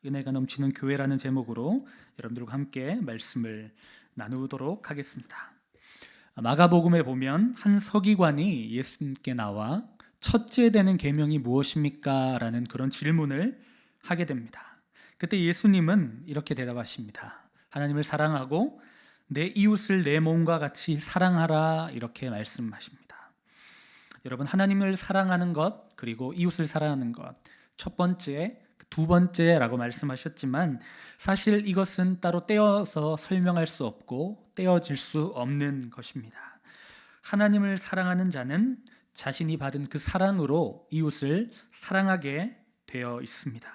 은혜가 넘치는 교회라는 제목으로 여러분들과 함께 말씀을 나누도록 하겠습니다. 마가복음에 보면 한 서기관이 예수님께 나와 첫째 되는 계명이 무엇입니까? 라는 그런 질문을 하게 됩니다. 그때 예수님은 이렇게 대답하십니다. 하나님을 사랑하고 내 이웃을 내 몸과 같이 사랑하라, 이렇게 말씀하십니다. 여러분, 하나님을 사랑하는 것 그리고 이웃을 사랑하는 것, 첫 번째, 두 번째라고 말씀하셨지만 사실 이것은 따로 떼어서 설명할 수 없고 떼어질 수 없는 것입니다. 하나님을 사랑하는 자는 자신이 받은 그 사랑으로 이웃을 사랑하게 되어 있습니다.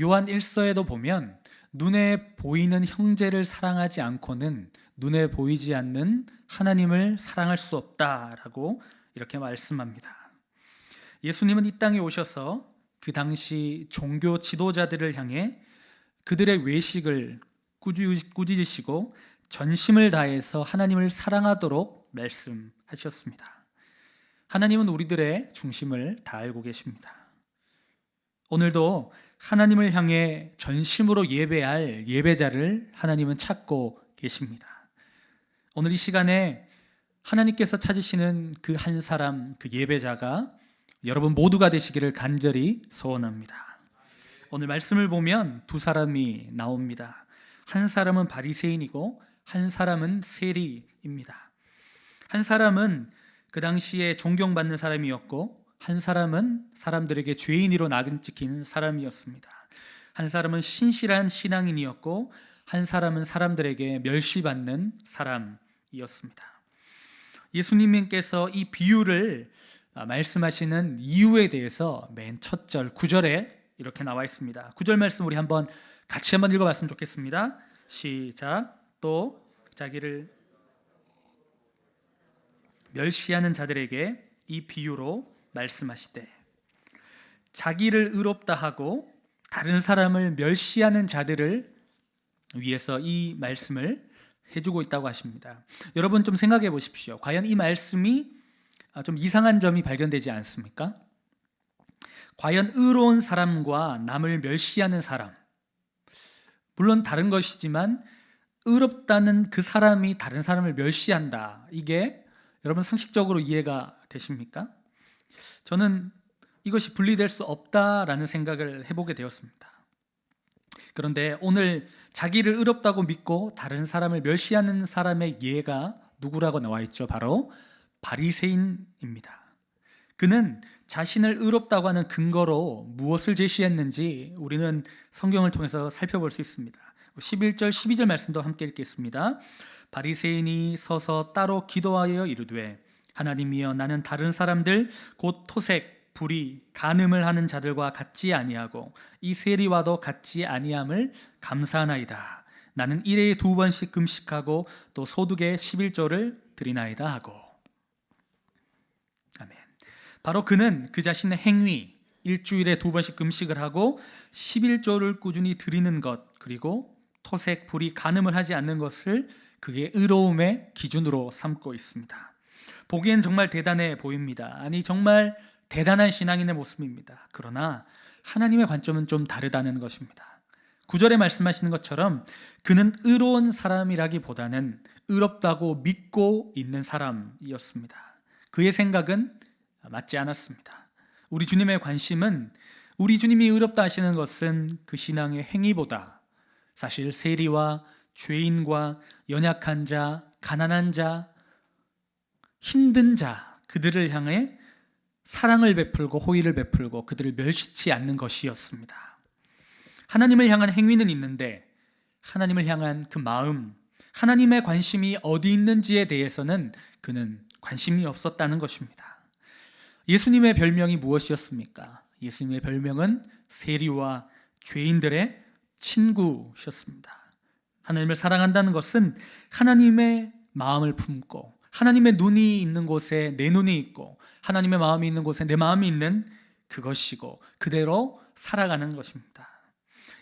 요한 1서에도 보면 눈에 보이는 형제를 사랑하지 않고는 눈에 보이지 않는 하나님을 사랑할 수 없다라고 이렇게 말씀합니다. 예수님은 이 땅에 오셔서 그 당시 종교 지도자들을 향해 그들의 외식을 꾸짖으시고 전심을 다해서 하나님을 사랑하도록 말씀하셨습니다. 하나님은 우리들의 중심을 다 알고 계십니다. 오늘도 하나님을 향해 전심으로 예배할 예배자를 하나님은 찾고 계십니다. 오늘 이 시간에 하나님께서 찾으시는 그 한 사람, 그 예배자가 여러분 모두가 되시기를 간절히 소원합니다. 오늘 말씀을 보면 두 사람이 나옵니다. 한 사람은 바리새인이고 한 사람은 세리입니다. 한 사람은 그 당시에 존경받는 사람이었고 한 사람은 사람들에게 죄인으로 낙인 찍힌 사람이었습니다. 한 사람은 신실한 신앙인이었고 한 사람은 사람들에게 멸시받는 사람이었습니다. 예수님께서 이 비유를 말씀하시는 이유에 대해서 맨 첫 절 9절에 이렇게 나와 있습니다. 9절 말씀 우리 같이 한번 읽어봤으면 좋겠습니다. 시작. 또 자기를 멸시하는 자들에게 이 비유로 말씀하시되, 자기를 의롭다 하고 다른 사람을 멸시하는 자들을 위해서 이 말씀을 해주고 있다고 하십니다. 여러분 좀 생각해 보십시오. 과연 이 말씀이 좀 이상한 점이 발견되지 않습니까? 과연 의로운 사람과 남을 멸시하는 사람, 물론 다른 것이지만 의롭다는 그 사람이 다른 사람을 멸시한다, 이게 여러분 상식적으로 이해가 되십니까? 저는 이것이 분리될 수 없다라는 생각을 해보게 되었습니다. 그런데 오늘 자기를 의롭다고 믿고 다른 사람을 멸시하는 사람의 예가 누구라고 나와 있죠? 바로 바리새인입니다. 그는 자신을 의롭다고 하는 근거로 무엇을 제시했는지 우리는 성경을 통해서 살펴볼 수 있습니다. 11절 12절 말씀도 함께 읽겠습니다. 바리새인이 서서 따로 기도하여 이르되, 하나님이여, 나는 다른 사람들 곧 토색, 불의, 간음을 하는 자들과 같지 아니하고 이 세리와도 같지 아니함을 감사하나이다. 나는 일에 2번씩 금식하고 또 소득의 11조를 드리나이다 하고. 아멘. 바로 그는 그 자신의 행위, 일주일에 2번씩 금식을 하고 11조를 꾸준히 드리는 것, 그리고 토색, 불의, 간음을 하지 않는 것을 그게 의로움의 기준으로 삼고 있습니다. 보기엔 정말 대단해 보입니다. 아니, 정말 대단한 신앙인의 모습입니다. 그러나 하나님의 관점은 좀 다르다는 것입니다. 9절에 말씀하시는 것처럼 그는 의로운 사람이라기보다는 의롭다고 믿고 있는 사람이었습니다. 그의 생각은 맞지 않았습니다. 우리 주님의 관심은, 우리 주님이 의롭다 하시는 것은 그 신앙의 행위보다 사실 세리와 죄인과 연약한 자, 가난한 자, 힘든 자, 그들을 향해 사랑을 베풀고 호의를 베풀고 그들을 멸시치 않는 것이었습니다. 하나님을 향한 행위는 있는데 하나님을 향한 그 마음, 하나님의 관심이 어디 있는지에 대해서는 그는 관심이 없었다는 것입니다. 예수님의 별명이 무엇이었습니까? 예수님의 별명은 세리와 죄인들의 친구셨습니다. 하나님을 사랑한다는 것은 하나님의 마음을 품고 하나님의 눈이 있는 곳에 내 눈이 있고 하나님의 마음이 있는 곳에 내 마음이 있는 그것이고 그대로 살아가는 것입니다.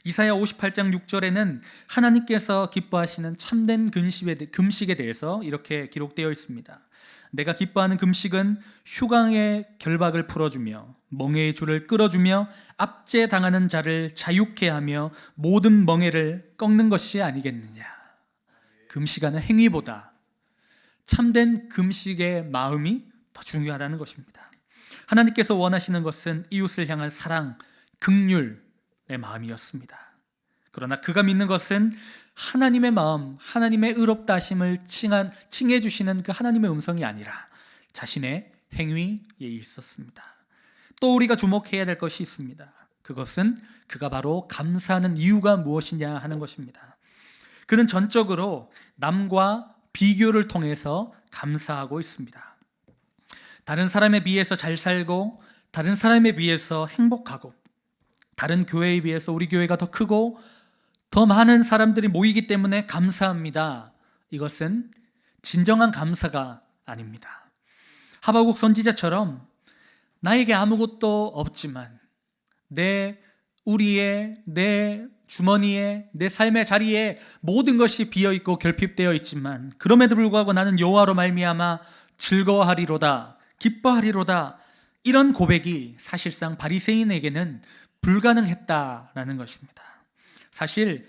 이사야 58장 6절에는 하나님께서 기뻐하시는 참된 금식에 대해서 이렇게 기록되어 있습니다. 내가 기뻐하는 금식은 휴강의 결박을 풀어주며 멍에의 줄을 끌어주며 압제당하는 자를 자유케 하며 모든 멍에를 꺾는 것이 아니겠느냐. 금식하는 행위보다 참된 금식의 마음이 더 중요하다는 것입니다. 하나님께서 원하시는 것은 이웃을 향한 사랑, 긍휼의 마음이었습니다. 그러나 그가 믿는 것은 하나님의 마음, 하나님의 의롭다 하심을 칭해 주시는 그 하나님의 음성이 아니라 자신의 행위에 있었습니다. 또 우리가 주목해야 될 것이 있습니다. 그것은 그가 바로 감사하는 이유가 무엇이냐 하는 것입니다. 그는 전적으로 남과 비교를 통해서 감사하고 있습니다. 다른 사람에 비해서 잘 살고, 다른 사람에 비해서 행복하고, 다른 교회에 비해서 우리 교회가 더 크고 더 많은 사람들이 모이기 때문에 감사합니다. 이것은 진정한 감사가 아닙니다. 하박국 선지자처럼 나에게 아무것도 없지만 내 주머니에, 내 삶의 자리에 모든 것이 비어있고 결핍되어 있지만 그럼에도 불구하고 나는 여호와로 말미암아 즐거워하리로다, 기뻐하리로다, 이런 고백이 사실상 바리새인에게는 불가능했다라는 것입니다. 사실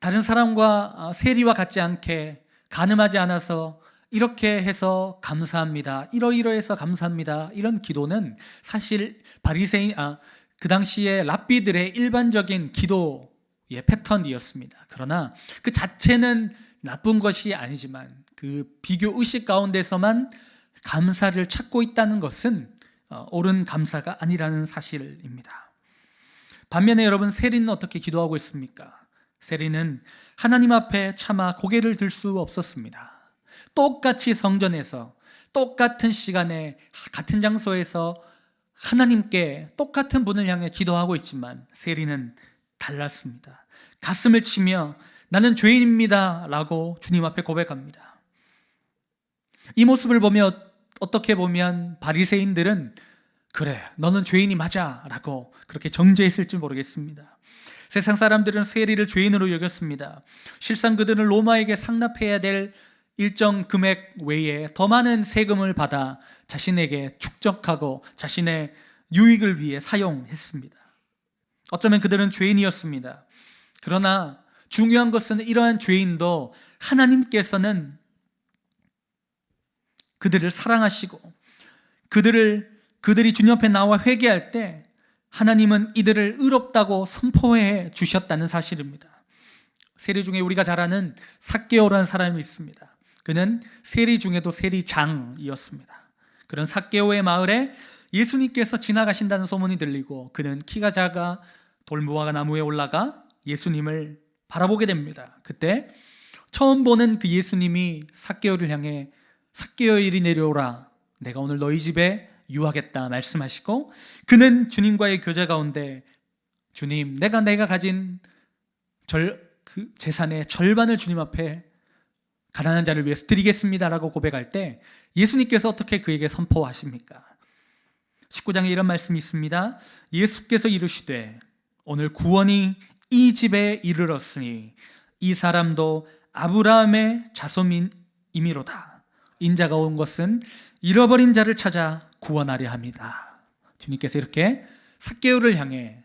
다른 사람과 세리와 같지 않게 간음하지 않아서 이렇게 해서 감사합니다, 이러이러해서 감사합니다, 이런 기도는 사실 그 당시에 랍비들의 일반적인 기도의 패턴이었습니다. 그러나 그 자체는 나쁜 것이 아니지만 그 비교 의식 가운데서만 감사를 찾고 있다는 것은 옳은 감사가 아니라는 사실입니다. 반면에 여러분, 세리는 어떻게 기도하고 있습니까? 세리는 하나님 앞에 차마 고개를 들 수 없었습니다. 똑같이 성전에서 똑같은 시간에 같은 장소에서 하나님께 똑같은 분을 향해 기도하고 있지만 세리는 달랐습니다. 가슴을 치며 나는 죄인입니다 라고 주님 앞에 고백합니다. 이 모습을 보며 어떻게 보면 바리새인들은 그래, 너는 죄인이 맞아 라고 그렇게 정죄했을지 모르겠습니다. 세상 사람들은 세리를 죄인으로 여겼습니다. 실상 그들은 로마에게 상납해야 될 일정 금액 외에 더 많은 세금을 받아 자신에게 축적하고 자신의 유익을 위해 사용했습니다. 어쩌면 그들은 죄인이었습니다. 그러나 중요한 것은 이러한 죄인도 하나님께서는 그들을 사랑하시고 그들이 주님 앞에 나와 회개할 때 하나님은 이들을 의롭다고 선포해 주셨다는 사실입니다. 세리 중에 우리가 잘 아는 삭개오라는 사람이 있습니다. 그는 세리 중에도 세리장이었습니다. 그런 삭개오의 마을에 예수님께서 지나가신다는 소문이 들리고 그는 키가 작아 돌무화과 나무에 올라가 예수님을 바라보게 됩니다. 그때 처음 보는 그 예수님이 삭개오를 향해 삭개오 이리 내려오라, 내가 오늘 너희 집에 유하겠다 말씀하시고 그는 주님과의 교제 가운데 주님, 내가 가진 그 재산의 절반을 주님 앞에 가난한 자를 위해서 드리겠습니다라고 고백할 때 예수님께서 어떻게 그에게 선포하십니까? 19장에 이런 말씀이 있습니다. 예수께서 이르시되 오늘 구원이 이 집에 이르렀으니 이 사람도 아브라함의 자손임이로다. 인자가 온 것은 잃어버린 자를 찾아 구원하려 합니다. 주님께서 이렇게 삭개오를 향해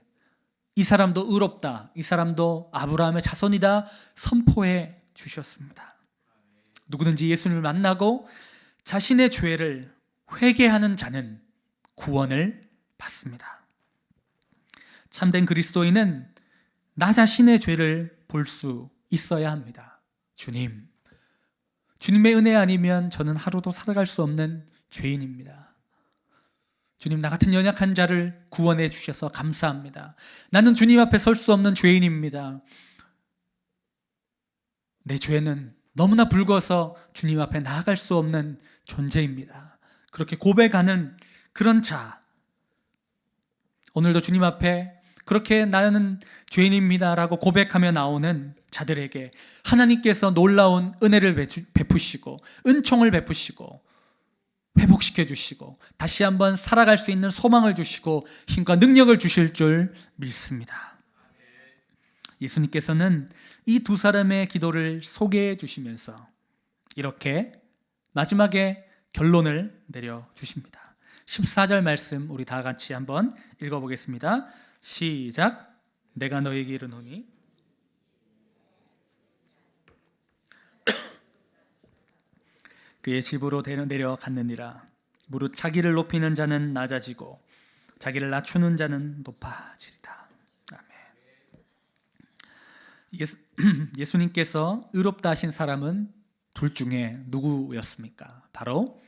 이 사람도 의롭다, 이 사람도 아브라함의 자손이다 선포해 주셨습니다. 누구든지 예수님을 만나고 자신의 죄를 회개하는 자는 구원을 받습니다. 참된 그리스도인은 나 자신의 죄를 볼 수 있어야 합니다. 주님의 은혜 아니면 저는 하루도 살아갈 수 없는 죄인입니다. 주님, 나 같은 연약한 자를 구원해 주셔서 감사합니다. 나는 주님 앞에 설 수 없는 죄인입니다. 내 죄는 너무나 붉어서 주님 앞에 나아갈 수 없는 존재입니다. 그렇게 고백하는 그런 자, 오늘도 주님 앞에 그렇게 나는 죄인입니다 라고 고백하며 나오는 자들에게 하나님께서 놀라운 은혜를 베푸시고 은총을 베푸시고 회복시켜 주시고 다시 한번 살아갈 수 있는 소망을 주시고 힘과 능력을 주실 줄 믿습니다. 예수님께서는 이 두 사람의 기도를 소개해 주시면서 이렇게 마지막에 결론을 내려주십니다. 14절 말씀 우리 다 같이 한번 읽어보겠습니다. 시작. 내가 너에게 이르노니 그의 집으로 내려갔느니라. 무릇 자기를 높이는 자는 낮아지고 자기를 낮추는 자는 높아지리라. 아멘. 예수님께서 의롭다 하신 사람은 둘 중에 누구였습니까? 바로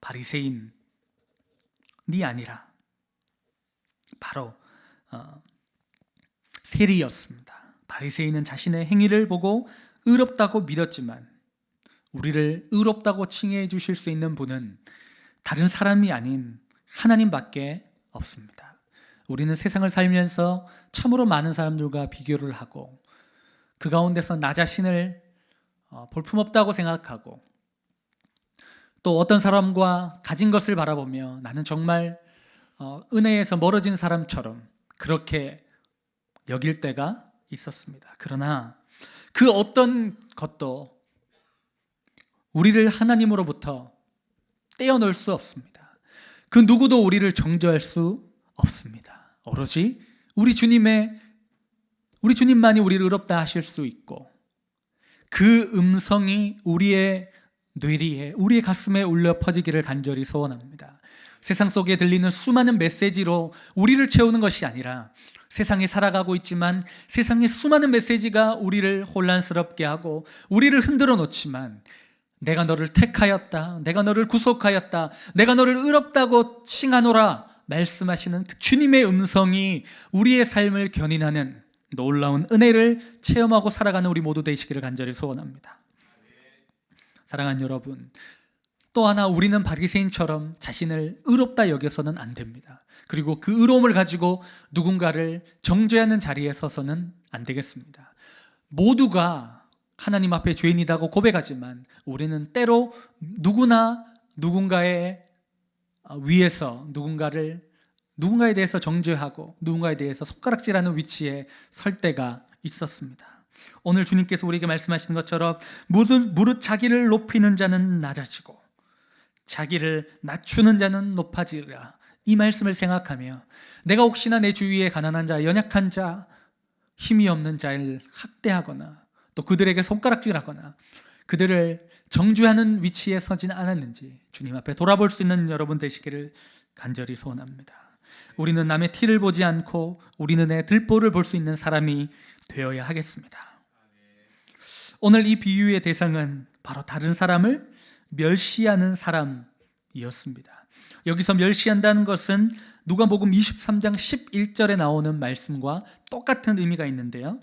바리새인이 아니라 바로 세리였습니다. 바리새인은 자신의 행위를 보고 의롭다고 믿었지만 우리를 의롭다고 칭해 주실 수 있는 분은 다른 사람이 아닌 하나님밖에 없습니다. 우리는 세상을 살면서 참으로 많은 사람들과 비교를 하고 그 가운데서 나 자신을 볼품없다고 생각하고 또 어떤 사람과 가진 것을 바라보며 나는 정말 은혜에서 멀어진 사람처럼 그렇게 여길 때가 있었습니다. 그러나 그 어떤 것도 우리를 하나님으로부터 떼어놓을 수 없습니다. 그 누구도 우리를 정죄할 수 없습니다. 오로지 우리 주님만이 우리를 의롭다 하실 수 있고 그 음성이 우리의 뇌리에, 우리의 가슴에 울려 퍼지기를 간절히 소원합니다. 세상 속에 들리는 수많은 메시지로 우리를 채우는 것이 아니라 세상에 살아가고 있지만 세상의 수많은 메시지가 우리를 혼란스럽게 하고 우리를 흔들어 놓지만 내가 너를 택하였다, 내가 너를 구속하였다, 내가 너를 의롭다고 칭하노라 말씀하시는 그 주님의 음성이 우리의 삶을 견인하는 놀라운 은혜를 체험하고 살아가는 우리 모두 되시기를 간절히 소원합니다. 사랑하는 여러분, 또 하나 우리는 바리새인처럼 자신을 의롭다 여겨서는 안 됩니다. 그리고 그 의로움을 가지고 누군가를 정죄하는 자리에 서서는 안 되겠습니다. 모두가 하나님 앞에 죄인이라고 고백하지만 우리는 때로 누구나 누군가의 위에서 누군가에 대해서 정죄하고 누군가에 대해서 손가락질하는 위치에 설 때가 있었습니다. 오늘 주님께서 우리에게 말씀하시는 것처럼 무릇 자기를 높이는 자는 낮아지고 자기를 낮추는 자는 높아지리라. 이 말씀을 생각하며 내가 혹시나 내 주위에 가난한 자, 연약한 자, 힘이 없는 자를 학대하거나 또 그들에게 손가락질하거나 그들을 정죄하는 위치에 서진 않았는지 주님 앞에 돌아볼 수 있는 여러분 되시기를 간절히 소원합니다. 우리는 남의 티를 보지 않고 우리 눈에 들보를 볼 수 있는 사람이 되어야 하겠습니다. 오늘 이 비유의 대상은 바로 다른 사람을 멸시하는 사람이었습니다. 여기서 멸시한다는 것은 누가복음 23장 11절에 나오는 말씀과 똑같은 의미가 있는데요.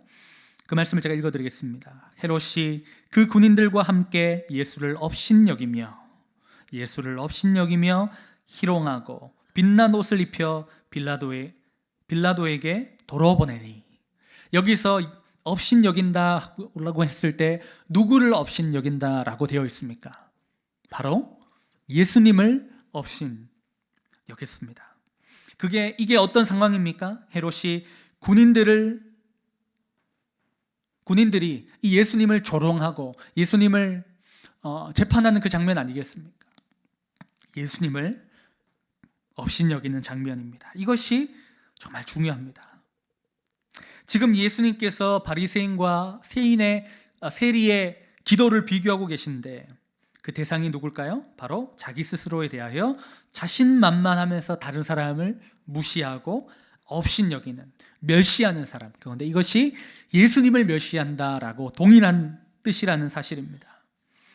그 말씀을 제가 읽어드리겠습니다. 헤롯이 그 군인들과 함께 예수를 업신여기며 희롱하고 빛난 옷을 입혀 빌라도에게 돌아보내니. 여기서 업신여긴다라고 했을 때 누구를 업신여긴다라고 되어 있습니까? 바로 예수님을 업신여겼습니다. 이게 어떤 상황입니까? 헤롯이 군인들이 이 예수님을 조롱하고 예수님을 재판하는 그 장면 아니겠습니까? 예수님을 업신여기는 장면입니다. 이것이 정말 중요합니다. 지금 예수님께서 바리새인과 세리의 기도를 비교하고 계신데 그 대상이 누굴까요? 바로 자기 스스로에 대하여 자신만만하면서 다른 사람을 무시하고 업신여기는, 멸시하는 사람. 그런데 이것이 예수님을 멸시한다라고 동일한 뜻이라는 사실입니다.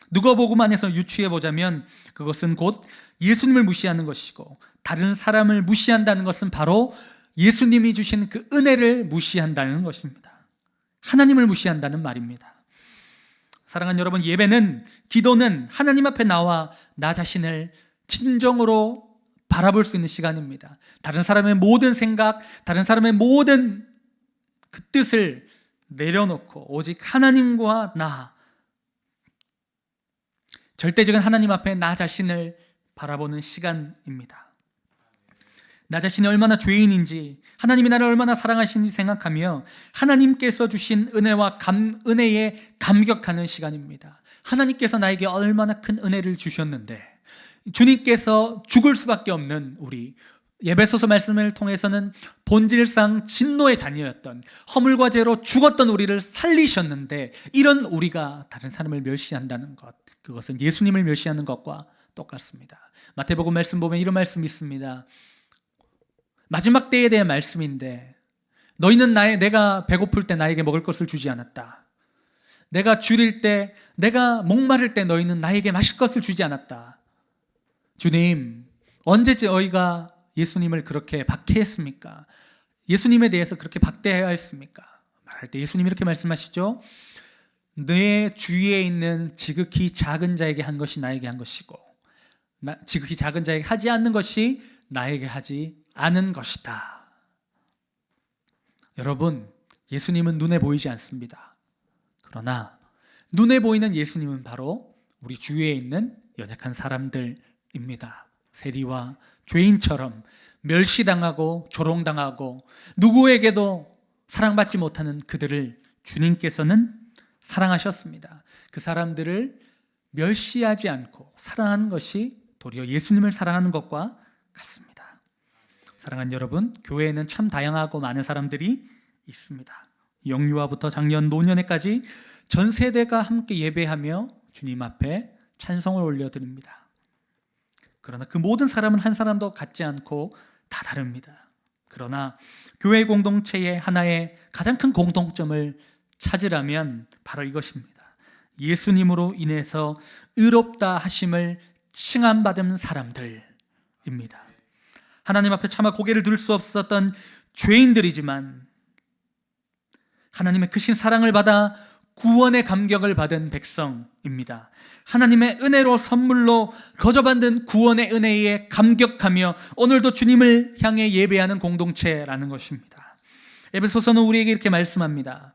누가복음 안에서 유추해 보자면 그것은 곧 예수님을 무시하는 것이고 다른 사람을 무시한다는 것은 바로 예수님이 주신 그 은혜를 무시한다는 것입니다. 하나님을 무시한다는 말입니다. 사랑하는 여러분, 기도는 하나님 앞에 나와 나 자신을 진정으로 바라볼 수 있는 시간입니다. 다른 사람의 모든 생각, 다른 사람의 모든 그 뜻을 내려놓고 오직 하나님과 절대적인 하나님 앞에 나 자신을 바라보는 시간입니다. 나 자신이 얼마나 죄인인지, 하나님이 나를 얼마나 사랑하시는지 생각하며 하나님께서 주신 은혜에 감격하는 시간입니다. 하나님께서 나에게 얼마나 큰 은혜를 주셨는데 주님께서 죽을 수밖에 없는 우리, 에베소서 말씀을 통해서는 본질상 진노의 자녀였던, 허물과 죄로 죽었던 우리를 살리셨는데, 이런 우리가 다른 사람을 멸시한다는 것, 그것은 예수님을 멸시하는 것과 똑같습니다. 마태복음 말씀 보면 이런 말씀이 있습니다. 마지막 때에 대한 말씀인데, 너희는 내가 배고플 때 나에게 먹을 것을 주지 않았다. 내가 줄일 때, 내가 목마를 때 너희는 나에게 마실 것을 주지 않았다. 주님, 언제 저희가 예수님을 그렇게 박해했습니까? 예수님에 대해서 그렇게 박대하였습니까? 말할 때 예수님이 이렇게 말씀하시죠. 내 주위에 있는 지극히 작은 자에게 한 것이 나에게 한 것이고, 지극히 작은 자에게 하지 않는 것이 나에게 하지 않은 것이다. 여러분, 예수님은 눈에 보이지 않습니다. 그러나 눈에 보이는 예수님은 바로 우리 주위에 있는 연약한 사람들입니다. 세리와 죄인처럼 멸시당하고 조롱당하고 누구에게도 사랑받지 못하는 그들을 주님께서는 사랑하셨습니다. 그 사람들을 멸시하지 않고 사랑하는 것이 도리어 예수님을 사랑하는 것과 같습니다. 사랑하는 여러분, 교회에는 참 다양하고 많은 사람들이 있습니다. 영유아부터 장년, 노년에까지 전 세대가 함께 예배하며 주님 앞에 찬송을 올려드립니다. 그러나 그 모든 사람은 한 사람도 같지 않고 다 다릅니다. 그러나 교회 공동체의 하나의 가장 큰 공통점을 찾으라면 바로 이것입니다. 예수님으로 인해서 의롭다 하심을 칭함받은 사람들입니다. 하나님 앞에 차마 고개를 들 수 없었던 죄인들이지만 하나님의 크신 사랑을 받아 구원의 감격을 받은 백성입니다. 하나님의 은혜로 선물로 거저받은 구원의 은혜에 감격하며 오늘도 주님을 향해 예배하는 공동체라는 것입니다. 에베소서는 우리에게 이렇게 말씀합니다.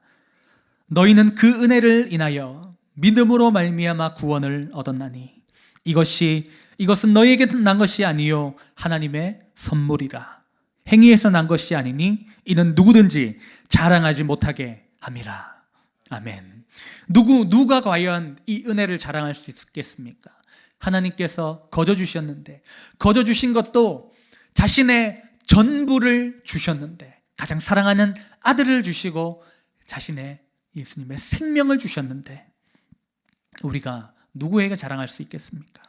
너희는 그 은혜를 인하여 믿음으로 말미암아 구원을 얻었나니 이것은 너희에게 난 것이 아니요 하나님의 선물이라. 행위에서 난 것이 아니니 이는 누구든지 자랑하지 못하게 함이라. 아멘. 누가 과연 이 은혜를 자랑할 수 있겠습니까? 하나님께서 거저 주셨는데, 거저 주신 것도 자신의 전부를 주셨는데, 가장 사랑하는 아들을 주시고 자신의 예수님의 생명을 주셨는데 우리가 누구에게 자랑할 수 있겠습니까?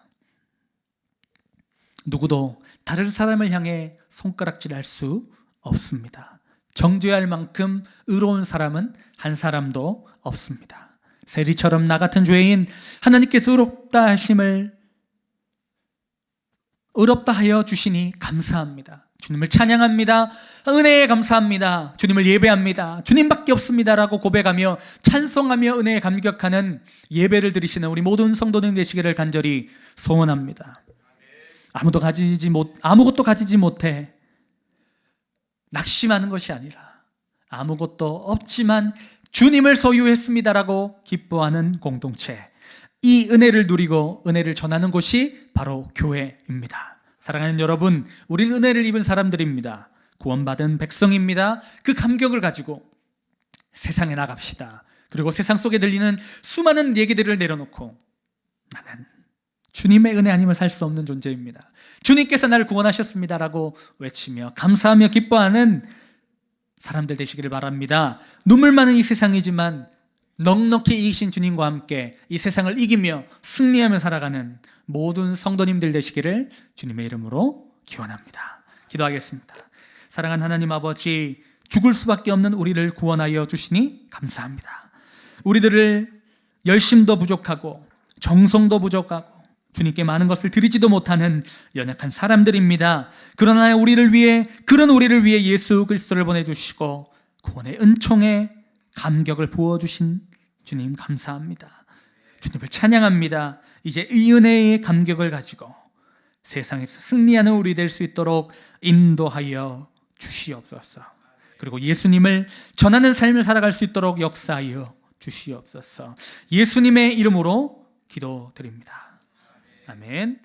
누구도 다른 사람을 향해 손가락질할 수 없습니다. 정죄할 만큼 의로운 사람은 한 사람도 없습니다. 세리처럼 나 같은 죄인, 하나님께서 의롭다 하여 주시니 감사합니다. 주님을 찬양합니다. 은혜에 감사합니다. 주님을 예배합니다. 주님밖에 없습니다라고 고백하며 찬송하며 은혜에 감격하는 예배를 드리시는 우리 모든 성도님 되시기를 간절히 소원합니다. 아무것도 가지지 못해 낙심하는 것이 아니라 아무것도 없지만 주님을 소유했습니다라고 기뻐하는 공동체, 이 은혜를 누리고 은혜를 전하는 곳이 바로 교회입니다. 사랑하는 여러분, 우리는 은혜를 입은 사람들입니다. 구원받은 백성입니다. 그 감격을 가지고 세상에 나갑시다. 그리고 세상 속에 들리는 수많은 얘기들을 내려놓고 나는 주님의 은혜 아니면 살 수 없는 존재입니다. 주님께서 나를 구원하셨습니다라고 외치며 감사하며 기뻐하는 사람들 되시기를 바랍니다. 눈물 많은 이 세상이지만 넉넉히 이기신 주님과 함께 이 세상을 이기며 승리하며 살아가는 모든 성도님들 되시기를 주님의 이름으로 기원합니다. 기도하겠습니다. 사랑하는 하나님 아버지, 죽을 수밖에 없는 우리를 구원하여 주시니 감사합니다. 우리들을 열심도 부족하고 정성도 부족하고 주님께 많은 것을 드리지도 못하는 연약한 사람들입니다. 그러나 그런 우리를 위해 예수 그리스도를 보내주시고 구원의 은총에 감격을 부어주신 주님 감사합니다. 주님을 찬양합니다. 이제 이 은혜의 감격을 가지고 세상에서 승리하는 우리 될 수 있도록 인도하여 주시옵소서. 그리고 예수님을 전하는 삶을 살아갈 수 있도록 역사하여 주시옵소서. 예수님의 이름으로 기도드립니다. 아멘.